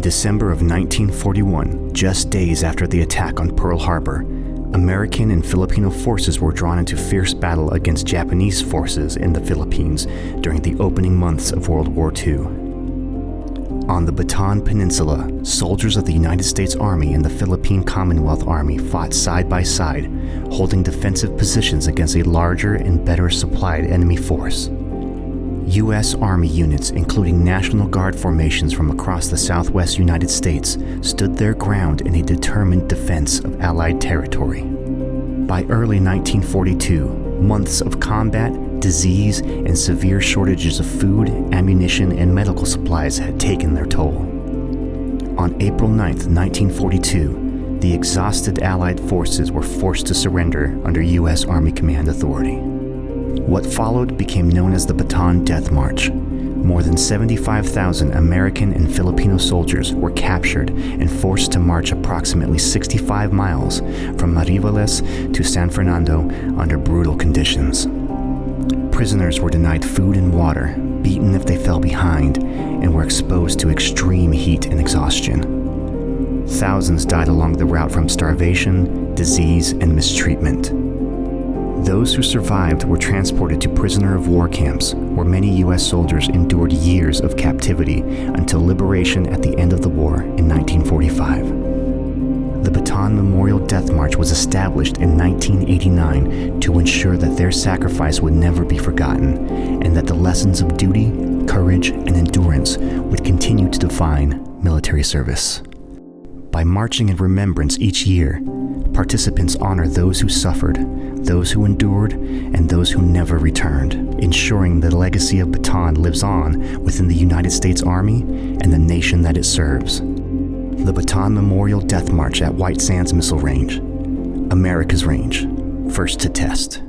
In December of 1941, just days after the attack on Pearl Harbor, American and Filipino forces were drawn into fierce battle against Japanese forces in the Philippines during the opening months of World War II. On the Bataan Peninsula, soldiers of the United States Army and the Philippine Commonwealth Army fought side by side, holding defensive positions against a larger and better supplied enemy force. U.S. Army units, including National Guard formations from across the southwest United States, stood their ground in a determined defense of Allied territory. By early 1942, months of combat, disease, and severe shortages of food, ammunition, and medical supplies had taken their toll. On April 9, 1942, the exhausted Allied forces were forced to surrender under U.S. Army Command authority. What followed became known as the Bataan Death March. More than 75,000 American and Filipino soldiers were captured and forced to march approximately 65 miles from Mariveles to San Fernando under brutal conditions. Prisoners were denied food and water, beaten if they fell behind, and were exposed to extreme heat and exhaustion. Thousands died along the route from starvation, disease, and mistreatment. Those who survived were transported to prisoner of war camps, where many U.S. soldiers endured years of captivity until liberation at the end of the war in 1945. The Bataan Memorial Death March was established in 1989 to ensure that their sacrifice would never be forgotten, and that the lessons of duty, courage, and endurance would continue to define military service. By marching in remembrance each year, participants honor those who suffered, those who endured, and those who never returned, ensuring the legacy of Bataan lives on within the United States Army and the nation that it serves. The Bataan Memorial Death March at White Sands Missile Range, America's range, first to test.